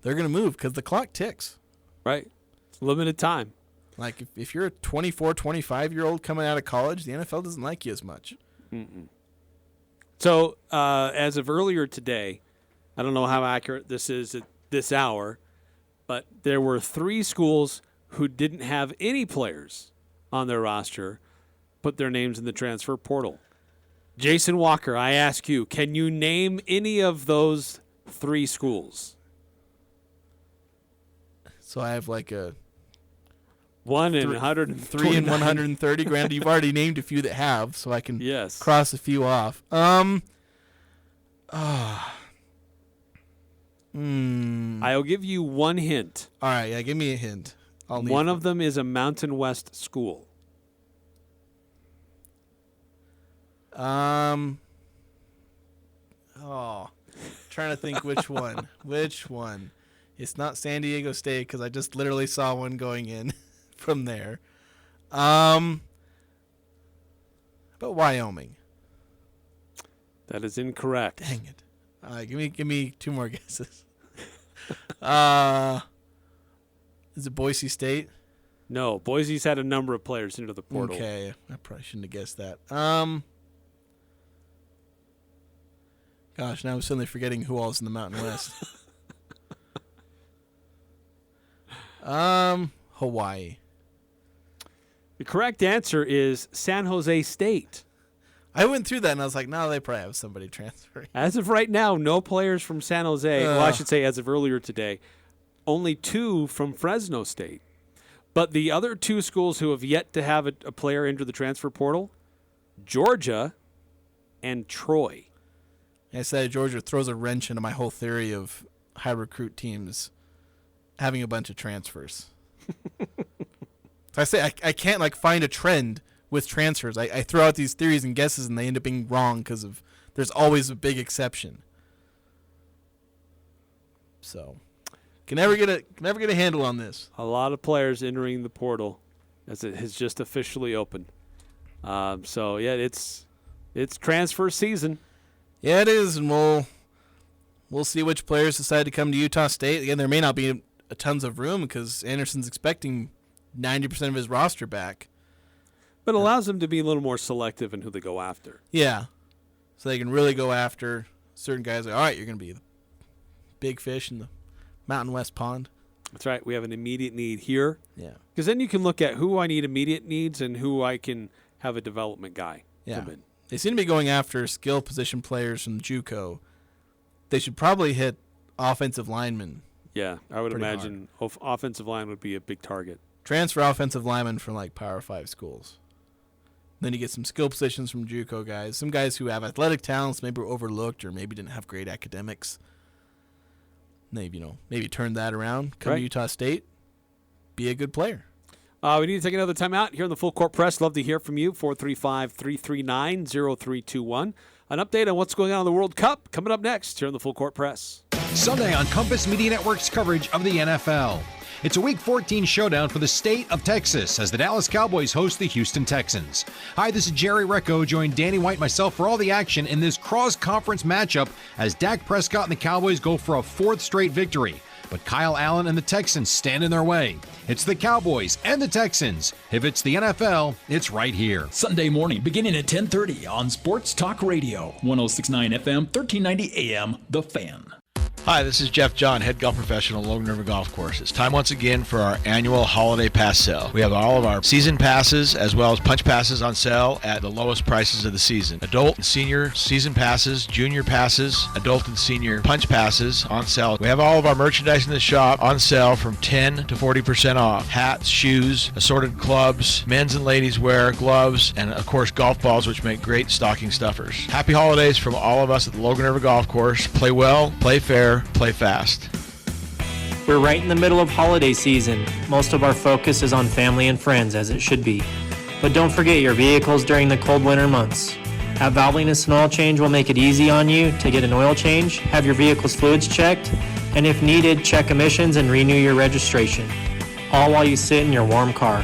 Speaker 6: they're going to move because the clock ticks.
Speaker 5: Right. It's limited time.
Speaker 6: Like, if you're a 24, 25-year-old coming out of college, the NFL doesn't like you as much.
Speaker 5: Mm-mm. So, as of earlier today, I don't know how accurate this is at this hour, but there were 3 schools who didn't have any players on their roster put their names in the transfer portal. Jason Walker, I ask you, can you name any of those 3 schools?
Speaker 6: So I have like a
Speaker 5: 1 in 130.
Speaker 6: 3 in 130. Granted, you've already named a few that have, so I can cross a few off.
Speaker 5: I'll give you one hint.
Speaker 6: All right, yeah, give me a hint.
Speaker 5: One of them is a Mountain West school.
Speaker 6: Trying to think which one. Which one? It's not San Diego State because I just literally saw one going in from there. But Wyoming.
Speaker 5: That is incorrect.
Speaker 6: Dang it! Give me 2 more guesses. Is it Boise State?
Speaker 5: No, Boise's had a number of players into the portal.
Speaker 6: Okay, I probably shouldn't have guessed that. Gosh, now I'm suddenly forgetting who all is in the Mountain West. Hawaii.
Speaker 5: The correct answer is San Jose State.
Speaker 6: I went through that and I was like, no, they probably have somebody transferring.
Speaker 5: As of right now, no players from San Jose. Well, I should say as of earlier today, only 2 from Fresno State. But the other 2 schools who have yet to have a player enter the transfer portal, Georgia and Troy.
Speaker 6: I said Georgia throws a wrench into my whole theory of high recruit teams having a bunch of transfers. So I say I can't find a trend with transfers. I throw out these theories and guesses and they end up being wrong because of there's always a big exception. So can never get a handle on this.
Speaker 5: A lot of players entering the portal as it has just officially opened. So yeah, it's transfer season.
Speaker 6: Yeah, it is, and we'll see which players decide to come to Utah State. Again, there may not be tons of room because Anderson's expecting 90% of his roster back.
Speaker 5: But it allows them to be a little more selective in who they go after.
Speaker 6: Yeah. So they can really go after certain guys. Like, all right, you're going to be the big fish in the Mountain West Pond.
Speaker 5: That's right. We have an immediate need here.
Speaker 6: Yeah.
Speaker 5: Because then you can look at who I need immediate needs and who I can have a development guy come in.
Speaker 6: They seem to be going after skill position players from JUCO. They should probably hit offensive linemen.
Speaker 5: Yeah, I would imagine offensive line would be a big target.
Speaker 6: Transfer offensive linemen from Power 5 schools. Then you get some skill positions from JUCO guys. Some guys who have athletic talents, maybe were overlooked or maybe didn't have great academics. Maybe turn that around, come to Utah State, be a good player.
Speaker 5: We need to take another time out here in the Full Court Press. Love to hear from you. 435-339-0321. An update on what's going on in the World Cup coming up next here in the Full Court Press.
Speaker 18: Sunday on Compass Media Network's coverage of the NFL. It's a Week 14 showdown for the state of Texas as the Dallas Cowboys host the Houston Texans. Hi, this is Jerry Recco. Join Danny White and myself for all the action in this cross-conference matchup as Dak Prescott and the Cowboys go for a 4th straight victory. But Kyle Allen and the Texans stand in their way. It's the Cowboys and the Texans. If it's the NFL, it's right here.
Speaker 19: Sunday morning beginning at 10:30 on Sports Talk Radio, 106.9 FM, 1390 AM, The Fan.
Speaker 20: Hi, this is Jeff John, head golf professional at Logan River Golf Course. It's time once again for our annual holiday pass sale. We have all of our season passes as well as punch passes on sale at the lowest prices of the season. Adult and senior season passes, junior passes, adult and senior punch passes on sale. We have all of our merchandise in the shop on sale from 10 to 40% off. Hats, shoes, assorted clubs, men's and ladies wear, gloves, and of course golf balls, which make great stocking stuffers. Happy holidays from all of us at the Logan River Golf Course. Play well, play fair, play fast.
Speaker 21: We're right in the middle of holiday season. Most of our focus is on family and friends, as it should be. But don't forget your vehicles during the cold winter months. At Valvoline and Oil Change will make it easy on you to get an oil change, have your vehicle's fluids checked, and if needed, check emissions and renew your registration. All while you sit in your warm car.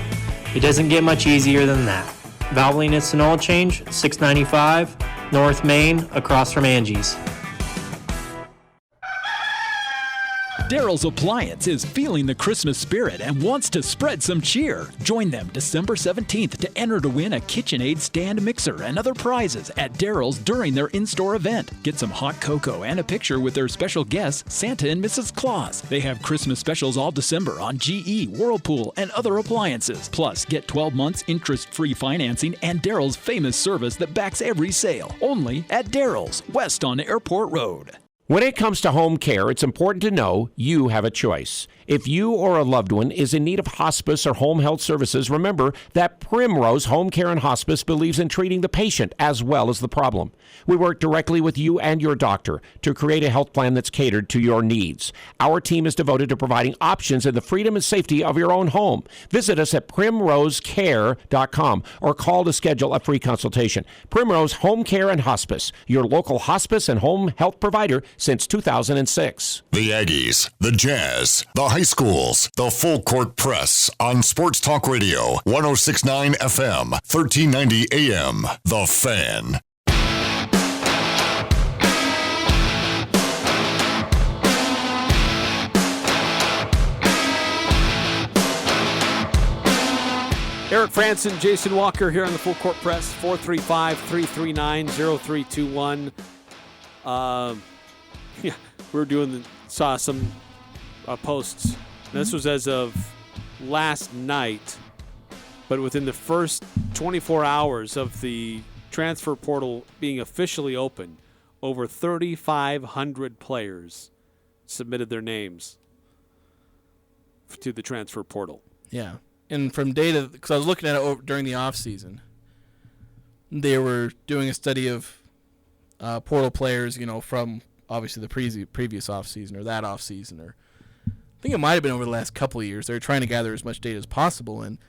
Speaker 21: It doesn't get much easier than that. Valvoline and Oil Change, 695 North Main, across from Angie's.
Speaker 19: Daryl's Appliance is feeling the Christmas spirit and wants to spread some cheer. Join them December 17th to enter to win a KitchenAid stand mixer and other prizes at Daryl's during their in-store event. Get some hot cocoa and a picture with their special guests, Santa and Mrs. Claus. They have Christmas specials all December on GE, Whirlpool, and other appliances. Plus, get 12 months interest-free financing and Daryl's famous service that backs every sale. Only at Daryl's, west on Airport Road.
Speaker 13: When it comes to home care, it's important to know you have a choice. If you or a loved one is in need of hospice or home health services, remember that Primrose Home Care and Hospice believes in treating the patient as well as the problem. We work directly with you and your doctor to create a health plan that's catered to your needs. Our team is devoted to providing options in the freedom and safety of your own home. Visit us at primrosecare.com or call to schedule a free consultation. Primrose Home Care and Hospice, your local hospice and home health provider since 2006.
Speaker 1: The Aggies, the Jazz, the high schools, the Full Court Press on Sports Talk Radio, 106.9 FM, 1390 AM, The Fan.
Speaker 5: Eric Frandsen, Jason Walker here on the Full Court Press, 435-339-0321. Yeah, saw some posts This was as of last night, but within the first 24 hours of the transfer portal being officially open, over 3,500 players submitted their names to the transfer portal.
Speaker 6: Yeah. And from data, because I was looking at it during the off season, they were doing a study of portal players, from obviously the previous off season or that off season, or I think it might have been over the last couple of years. They were trying to gather as much data as possible, and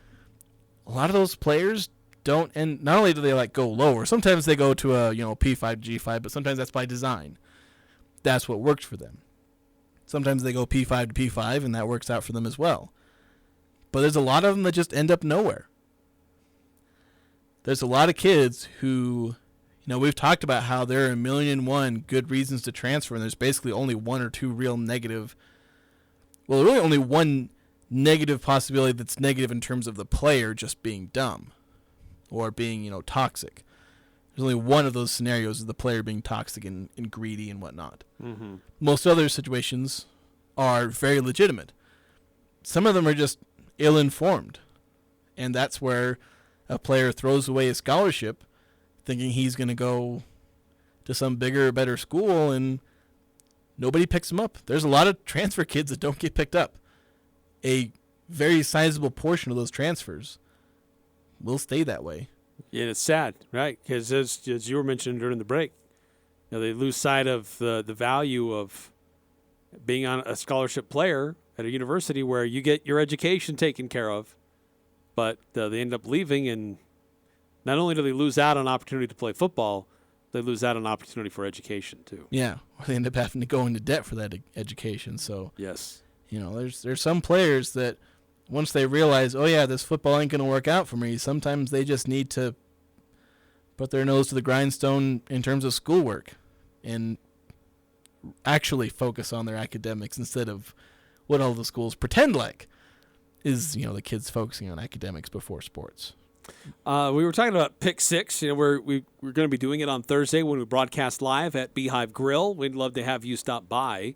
Speaker 6: a lot of those players don't. And not only do they go lower, sometimes they go to a P5 G5, but sometimes that's by design. That's what works for them. Sometimes they go P5 to P5, and that works out for them as well. But there's a lot of them that just end up nowhere. There's a lot of kids who, we've talked about how there are 1,000,001 good reasons to transfer, and there's basically only one or two real negative. Well, really only one negative possibility that's negative in terms of the player just being dumb or being, toxic. There's only one of those scenarios of the player being toxic and greedy and whatnot.
Speaker 5: Mm-hmm.
Speaker 6: Most other situations are very legitimate. Some of them are just ill-informed, and that's where a player throws away a scholarship thinking he's going to go to some bigger, better school, and nobody picks him up. There's a lot of transfer kids that don't get picked up. A very sizable portion of those transfers will stay that way.
Speaker 5: Yeah, it's sad, right? Because as you were mentioning during the break, they lose sight of the value of being on a scholarship player at a university where you get your education taken care of, but they end up leaving, and not only do they lose out on opportunity to play football, they lose out on opportunity for education too.
Speaker 6: Yeah, they end up having to go into debt for that education. So
Speaker 5: yes,
Speaker 6: there's some players that once they realize, oh yeah, this football ain't going to work out for me, sometimes they just need to put their nose to the grindstone in terms of schoolwork and actually focus on their academics instead of what all the schools pretend like is, the kids focusing on academics before sports.
Speaker 5: We were talking about Pick Six. We're going to be doing it on Thursday when we broadcast live at Beehive Grill. We'd love to have you stop by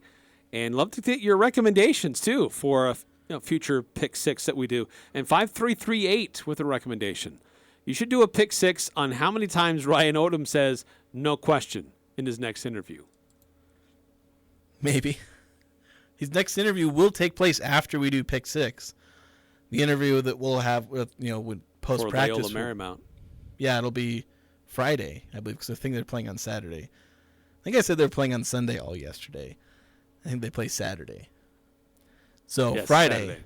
Speaker 5: and love to get your recommendations too for a future Pick Six that we do. And 5338 with a recommendation. You should do a Pick Six on how many times Ryan Odom says no question in his next interview.
Speaker 6: Maybe. His next interview will take place after we do Pick Six. The interview that we'll have with post practice.
Speaker 5: For Loyola Marymount.
Speaker 6: Yeah, it'll be Friday, I believe, because I think they're playing on Saturday. I think I said they're playing on Sunday all yesterday. I think they play Saturday. So
Speaker 5: yes,
Speaker 6: Friday
Speaker 5: Saturday.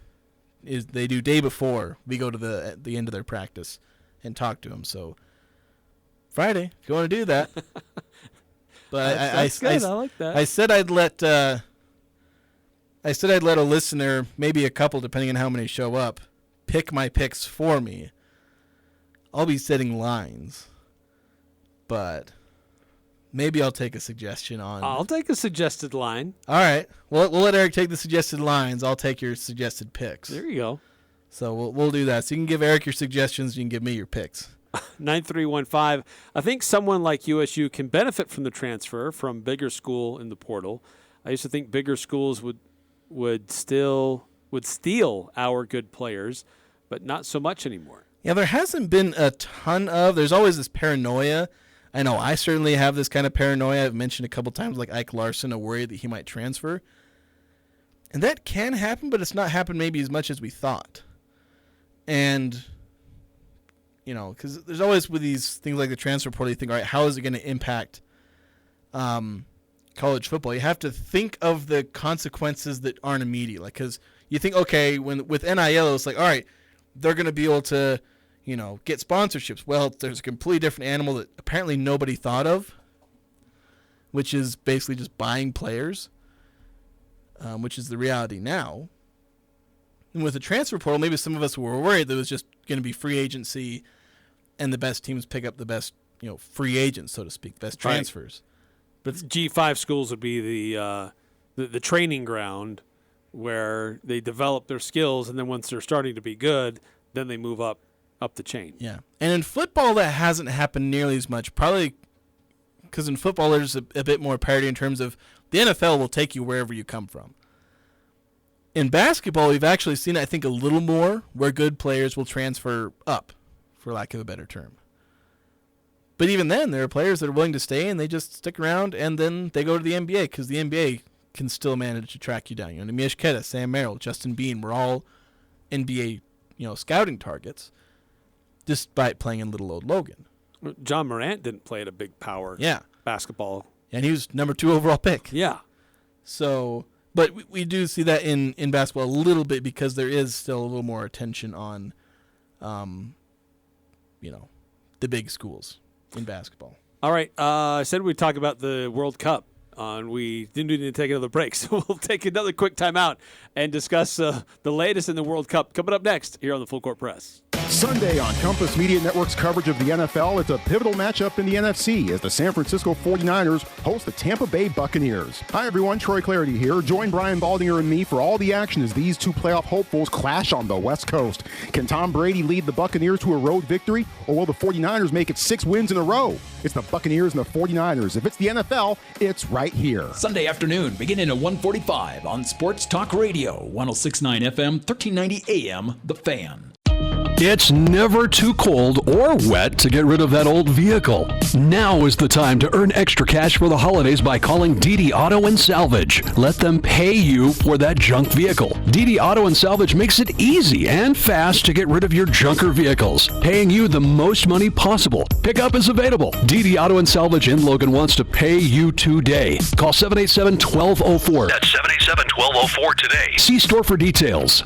Speaker 6: is they do day before we go to the end of their practice and talk to them. So Friday, if you want to do that. But
Speaker 5: that's good. I like that.
Speaker 6: I said I'd let a listener, maybe a couple, depending on how many show up, pick my picks for me. I'll be setting lines, but maybe I'll take a suggestion on.
Speaker 5: I'll take a suggested line.
Speaker 6: All right. We'll let Eric take the suggested lines. I'll take your suggested picks.
Speaker 5: There you go.
Speaker 6: So we'll do that. So you can give Eric your suggestions. You can give me your picks.
Speaker 5: 9315. I think someone like USU can benefit from the transfer from bigger school in the portal. I used to think bigger schools would steal our good players, but not so much anymore.
Speaker 6: Yeah, there hasn't been a ton of. There's always this paranoia. I know I certainly have this kind of paranoia. I've mentioned a couple times, like Ike Larson, a worry that he might transfer. And that can happen, but it's not happened maybe as much as we thought. And, because there's always with these things like the transfer portal, you think, all right, how is it going to impact college football? You have to think of the consequences that aren't immediate. Because you think, okay, with NIL, it's like, all right, they're going to be able to, get sponsorships. Well, there's a completely different animal that apparently nobody thought of, which is basically just buying players, which is the reality now. And with the transfer portal, maybe some of us were worried that it was just going to be free agency and the best teams pick up the best, free agents, so to speak, best transfers.
Speaker 5: Right. But G5 schools would be the training ground where they develop their skills, and then once they're starting to be good, then they move up the chain.
Speaker 6: Yeah. And in football, that hasn't happened nearly as much, probably because in football there's a bit more parity in terms of the NFL will take you wherever you come from. In basketball, we've actually seen, I think, a little more where good players will transfer up, for lack of a better term. But even then, there are players that are willing to stay and they just stick around and then they go to the NBA because the NBA can still manage to track you down. You know, Neemias Queta, Sam Merrill, Justin Bean were all NBA, scouting targets, despite playing in Little Old Logan.
Speaker 5: John Morant didn't play at a big power basketball.
Speaker 6: And he was number 2 overall pick.
Speaker 5: Yeah.
Speaker 6: So, but we do see that in basketball a little bit because there is still a little more attention on, the big schools in basketball.
Speaker 5: All right. I said we'd talk about the World Cup. And we didn't need to take another break, so we'll take another quick timeout and discuss the latest in the World Cup coming up next here on the Full Court Press.
Speaker 2: Sunday on Compass Media Network's coverage of the NFL, it's a pivotal matchup in the NFC as the San Francisco 49ers host the Tampa Bay Buccaneers. Hi everyone, Troy Clarity here. Join Brian Baldinger and me for all the action as these two playoff hopefuls clash on the West Coast. Can Tom Brady lead the Buccaneers to a road victory, or will the 49ers make it 6 wins in a row? It's the Buccaneers and the 49ers. If it's the NFL, it's right here.
Speaker 19: Sunday afternoon, beginning at 1:45 on Sports Talk Radio, 106.9 FM, 1390 AM, The Fan.
Speaker 22: It's never too cold or wet to get rid of that old vehicle. Now is the time to earn extra cash for the holidays by calling DD Auto and Salvage. Let them pay you for that junk vehicle. DD Auto and Salvage makes it easy and fast to get rid of your junker vehicles, paying you the most money possible. Pickup is available. DD Auto and Salvage in Logan wants to pay you today. Call 787-1204.
Speaker 23: That's 787-1204 today.
Speaker 22: See store for details.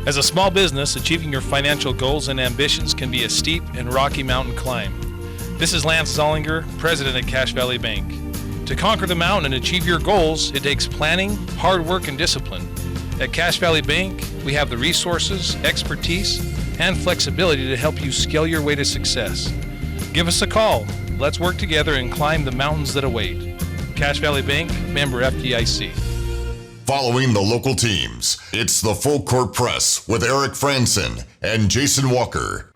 Speaker 24: As a small business, achieving your financial goals and ambitions can be a steep and rocky mountain climb. This is Lance Zollinger, president at Cache Valley Bank. To conquer the mountain and achieve your goals, it takes planning, hard work, and discipline. At Cache Valley Bank, we have the resources, expertise, and flexibility to help you scale your way to success. Give us a call. Let's work together and climb the mountains that await. Cache Valley Bank, member FDIC.
Speaker 1: Following the local teams, it's the Full Court Press with Eric Franson and Jason Walker.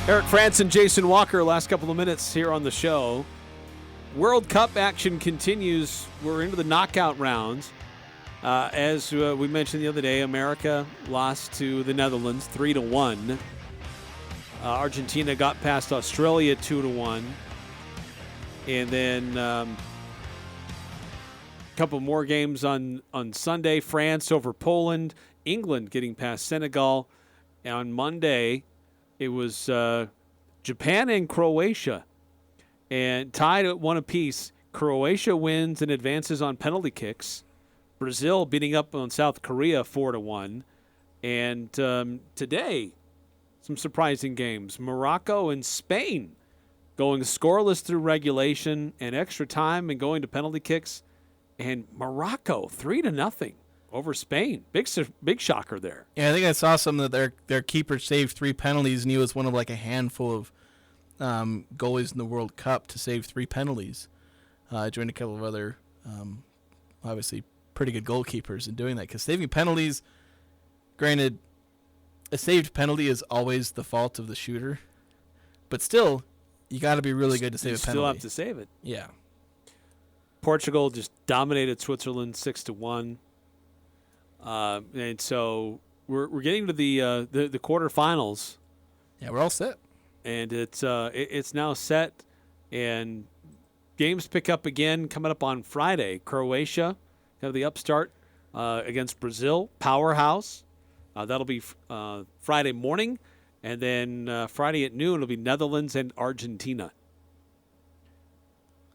Speaker 5: Eric Franson, Jason Walker, last couple of minutes here on the show. World Cup action continues. We're into the knockout rounds. As we mentioned the other day, America lost to the Netherlands 3-1. Argentina got past Australia 2-1. And then a couple more games on Sunday. France over Poland. England getting past Senegal. And on Monday, it was Japan and Croatia. And tied at 1 apiece. Croatia wins and advances on penalty kicks. Brazil beating up on South Korea 4-1. And today, some surprising games. Morocco and Spain going scoreless through regulation and extra time and going to penalty kicks. And Morocco 3-0 over Spain. Big shocker there.
Speaker 6: Yeah, I think I saw some that their keeper saved 3 penalties, and he was one of like a handful of goalies in the World Cup to save 3 penalties. Joined a couple of other, obviously, pretty good goalkeepers in doing that. Because saving penalties, granted, a saved penalty is always the fault of the shooter. But still, you got to be really good to save a penalty.
Speaker 5: You still have to save it.
Speaker 6: Yeah.
Speaker 5: Portugal just dominated Switzerland 6-1. And so we're getting to the quarterfinals.
Speaker 6: Yeah, we're all set.
Speaker 5: And it's now set. And games pick up again coming up on Friday. Croatia, kind of the upstart against Brazil, powerhouse. That'll be Friday morning. And then Friday at noon, it'll be Netherlands and Argentina.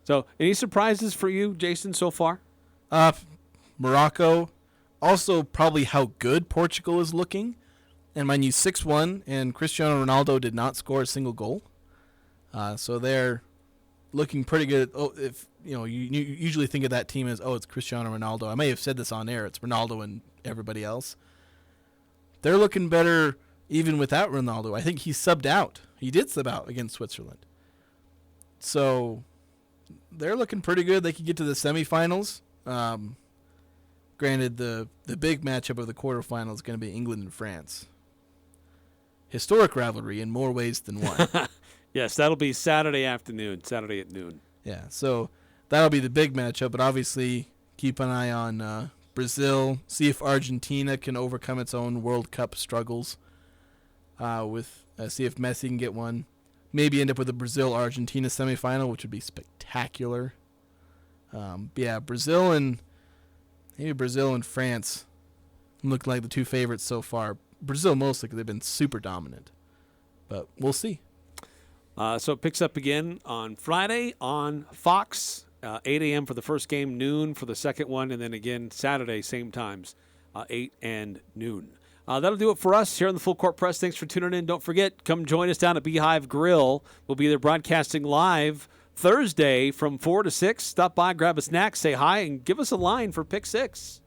Speaker 5: So any surprises for you, Jason, so far?
Speaker 6: Morocco. Also, probably how good Portugal is looking. And mind you, 6-1, and Cristiano Ronaldo did not score a single goal. So they're looking pretty good. Oh, if you usually think of that team as, it's Cristiano Ronaldo. I may have said this on air. It's Ronaldo and everybody else. They're looking better even without Ronaldo. I think he subbed out. He did sub out against Switzerland. So they're looking pretty good. They could get to the semifinals. Granted, the big matchup of the quarterfinals is going to be England and France. Historic rivalry in more ways than one.
Speaker 5: Yes, that'll be Saturday afternoon, Saturday at noon.
Speaker 6: Yeah, so that'll be the big matchup, but obviously keep an eye on Brazil, see if Argentina can overcome its own World Cup struggles, see if Messi can get one. Maybe end up with a Brazil-Argentina semifinal, which would be spectacular. Brazil and France look like the two favorites so far. Brazil mostly because they've been super dominant, but we'll see.
Speaker 5: So it picks up again on Friday on Fox, 8 a.m. for the first game, noon for the second one, and then again Saturday, same times, 8 and noon. That'll do it for us here on the Full Court Press. Thanks for tuning in. Don't forget, come join us down at Beehive Grill. We'll be there broadcasting live Thursday from 4 to 6. Stop by, grab a snack, say hi, and give us a line for Pick 6.